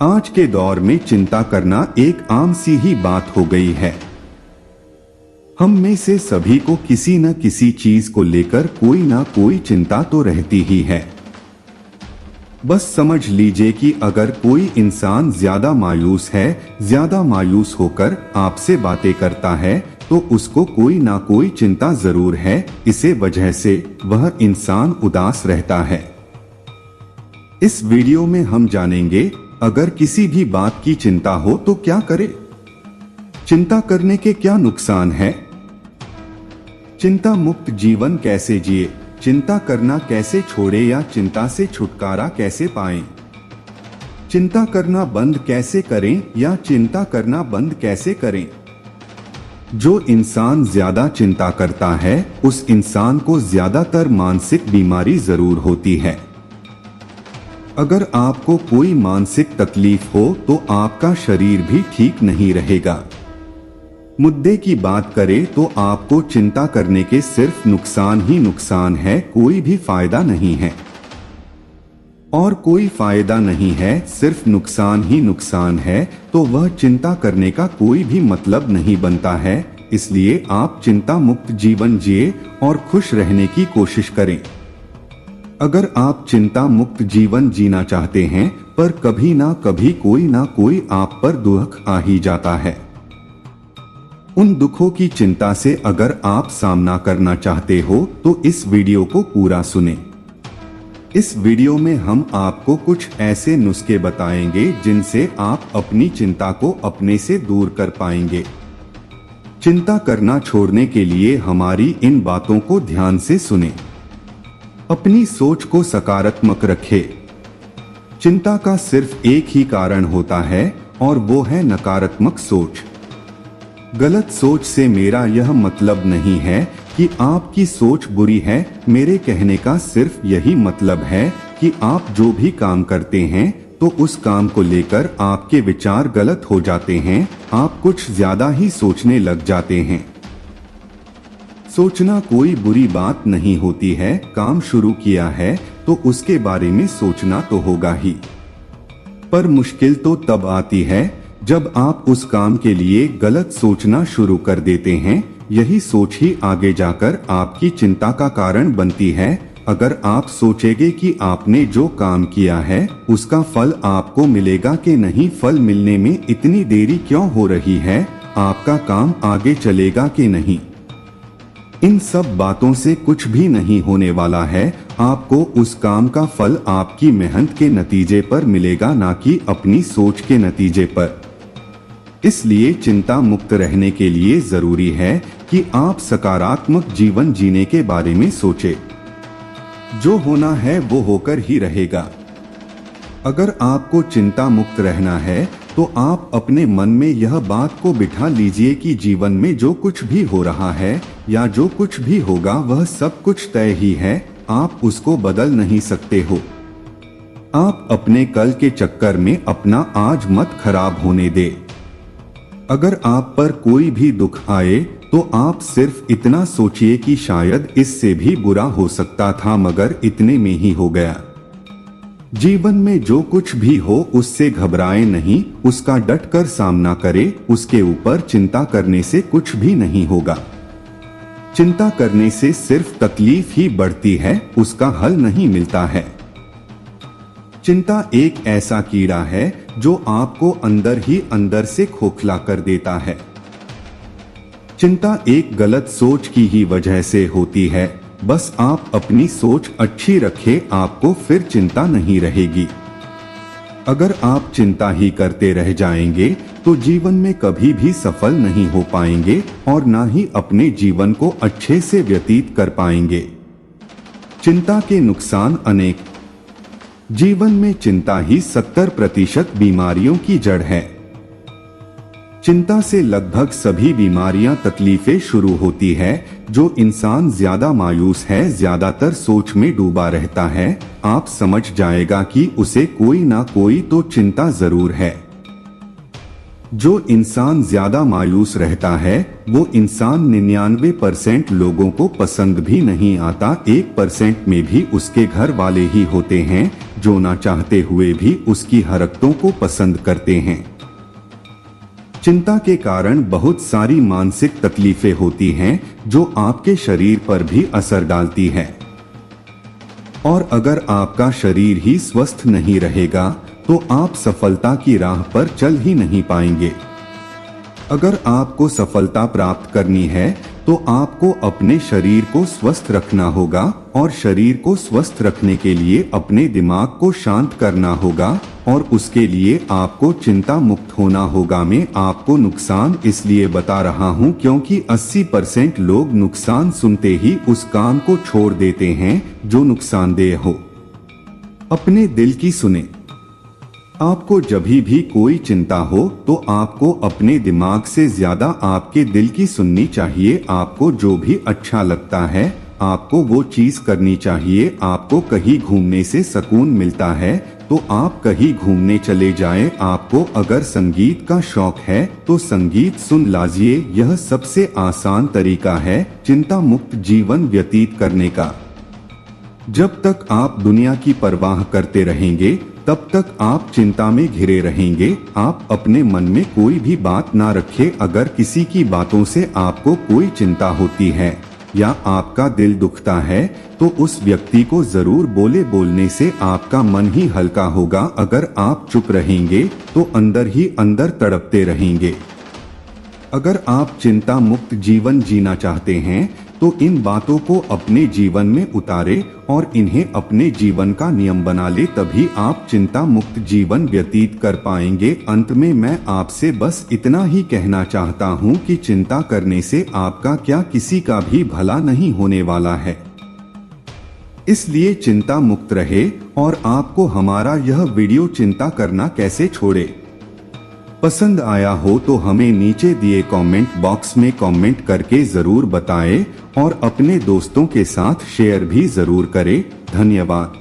आज के दौर में चिंता करना एक आम सी ही बात हो गई है। हम में से सभी को किसी न किसी चीज को लेकर कोई ना कोई चिंता तो रहती ही है। बस समझ लीजिए कि अगर कोई इंसान ज्यादा मायूस है, ज्यादा मायूस होकर आपसे बातें करता है, तो उसको कोई ना कोई चिंता जरूर है। इसे वजह से वह इंसान उदास रहता है। इस वीडियो में हम जानेंगे, अगर किसी भी बात की चिंता हो तो क्या करें? चिंता करने के क्या नुकसान है? चिंता मुक्त जीवन कैसे जिए? चिंता करना कैसे छोड़े या चिंता से छुटकारा कैसे पाएं? चिंता करना बंद कैसे करें या चिंता करना बंद कैसे करें? जो इंसान ज्यादा चिंता करता है, उस इंसान को ज्यादातर मानसिक बीमारी जरूर होती है। अगर आपको कोई मानसिक तकलीफ हो तो आपका शरीर भी ठीक नहीं रहेगा। मुद्दे की बात करें तो आपको चिंता करने के सिर्फ नुकसान ही नुकसान है, कोई भी फायदा नहीं है। और कोई फायदा नहीं है, सिर्फ नुकसान ही नुकसान है, तो वह चिंता करने का कोई भी मतलब नहीं बनता है। इसलिए आप चिंता मुक्त जीवन जिए और खुश रहने की कोशिश करें। अगर आप चिंता मुक्त जीवन जीना चाहते हैं, पर कभी ना कोई आप पर दुख आ ही जाता है। उन दुखों की चिंता से अगर आप सामना करना चाहते हो तो इस वीडियो को पूरा सुनें। इस वीडियो में हम आपको कुछ ऐसे नुस्खे बताएंगे जिनसे आप अपनी चिंता को अपने से दूर कर पाएंगे। चिंता करना छोड़ने के लिए हमारी इन बातों को ध्यान से सुनें। अपनी सोच को सकारात्मक रखें। चिंता का सिर्फ एक ही कारण होता है और वो है नकारात्मक सोच। गलत सोच से मेरा यह मतलब नहीं है कि आपकी सोच बुरी है। मेरे कहने का सिर्फ यही मतलब है कि आप जो भी काम करते हैं तो उस काम को लेकर आपके विचार गलत हो जाते हैं। आप कुछ ज्यादा ही सोचने लग जाते हैं। सोचना कोई बुरी बात नहीं होती है। काम शुरू किया है तो उसके बारे में सोचना तो होगा ही, पर मुश्किल तो तब आती है जब आप उस काम के लिए गलत सोचना शुरू कर देते हैं। यही सोच ही आगे जाकर आपकी चिंता का कारण बनती है। अगर आप सोचेंगे कि आपने जो काम किया है उसका फल आपको मिलेगा कि नहीं, फल मिलने में इतनी देरी क्यों हो रही है, आपका काम आगे चलेगा कि नहीं, इन सब बातों से कुछ भी नहीं होने वाला है। आपको उस काम का फल आपकी मेहनत के नतीजे पर मिलेगा, ना कि अपनी सोच के नतीजे पर। इसलिए चिंता मुक्त रहने के लिए जरूरी है कि आप सकारात्मक जीवन जीने के बारे में सोचें। जो होना है वो होकर ही रहेगा। अगर आपको चिंता मुक्त रहना है तो आप अपने मन में यह बात को बिठा लीजिए कि जीवन में जो कुछ भी हो रहा है या जो कुछ भी होगा वह सब कुछ तय ही है। आप उसको बदल नहीं सकते हो। आप अपने कल के चक्कर में अपना आज मत खराब होने दे। अगर आप पर कोई भी दुख आए तो आप सिर्फ इतना सोचिए कि शायद इससे भी बुरा हो सकता था, मगर इतने में ही हो गया। जीवन में जो कुछ भी हो उससे घबराए नहीं, उसका डट कर सामना करे। उसके ऊपर चिंता करने से कुछ भी नहीं होगा। चिंता करने से सिर्फ तकलीफ ही बढ़ती है, उसका हल नहीं मिलता है। चिंता एक ऐसा कीड़ा है जो आपको अंदर ही अंदर से खोखला कर देता है। चिंता एक गलत सोच की ही वजह से होती है। बस आप अपनी सोच अच्छी रखें, आपको फिर चिंता नहीं रहेगी। अगर आप चिंता ही करते रह जाएंगे तो जीवन में कभी भी सफल नहीं हो पाएंगे और ना ही अपने जीवन को अच्छे से व्यतीत कर पाएंगे। चिंता के नुकसान अनेक। जीवन में चिंता ही 70% बीमारियों की जड़ है। चिंता से लगभग सभी बीमारियां, तकलीफें शुरू होती है। जो इंसान ज्यादा मायूस है, ज्यादातर सोच में डूबा रहता है, आप समझ जाएगा कि उसे कोई ना कोई तो चिंता जरूर है। जो इंसान ज्यादा मायूस रहता है वो इंसान 99% लोगों को पसंद भी नहीं आता। 1% में भी उसके घर वाले ही होते हैं जो ना चाहते हुए भी उसकी हरकतों को पसंद करते हैं। चिंता के कारण बहुत सारी मानसिक तकलीफें होती हैं जो आपके शरीर पर भी असर डालती है। और अगर आपका शरीर ही स्वस्थ नहीं रहेगा तो आप सफलता की राह पर चल ही नहीं पाएंगे। अगर आपको सफलता प्राप्त करनी है तो आपको अपने शरीर को स्वस्थ रखना होगा और शरीर को स्वस्थ रखने के लिए अपने दिमाग को शांत करना होगा और उसके लिए आपको चिंता मुक्त होना होगा। मैं आपको नुकसान इसलिए बता रहा हूं क्योंकि 80% लोग नुकसान सुनते ही उस काम को छोड़ देते हैं जो नुकसानदेह हो। अपने दिल की सुने। आपको जभी भी कोई चिंता हो तो आपको अपने दिमाग से ज्यादा आपके दिल की सुननी चाहिए। आपको जो भी अच्छा लगता है आपको वो चीज करनी चाहिए। आपको कहीं घूमने से सुकून मिलता है तो आप कहीं घूमने चले जाएं। आपको अगर संगीत का शौक है तो संगीत सुन लाजिए। यह सबसे आसान तरीका है चिंता मुक्त जीवन व्यतीत करने का। जब तक आप दुनिया की परवाह करते रहेंगे तब तक आप चिंता में घिरे रहेंगे। आप अपने मन में कोई भी बात ना रखें। अगर किसी की बातों से आपको कोई चिंता होती है या आपका दिल दुखता है तो उस व्यक्ति को जरूर बोले। बोलने से आपका मन ही हल्का होगा। अगर आप चुप रहेंगे तो अंदर ही अंदर तड़पते रहेंगे। अगर आप चिंता मुक्त जीवन जीना चाहते हैं तो इन बातों को अपने जीवन में उतारे और इन्हें अपने जीवन का नियम बना ले। तभी आप चिंता मुक्त जीवन व्यतीत कर पाएंगे। अंत में मैं आपसे बस इतना ही कहना चाहता हूं कि चिंता करने से आपका क्या किसी का भी भला नहीं होने वाला है। इसलिए चिंता मुक्त रहे। और आपको हमारा यह वीडियो चिंता करना कैसे छोड़े पसंद आया हो तो हमें नीचे दिए कमेंट बॉक्स में कमेंट करके जरूर बताएं और अपने दोस्तों के साथ शेयर भी जरूर करें। धन्यवाद।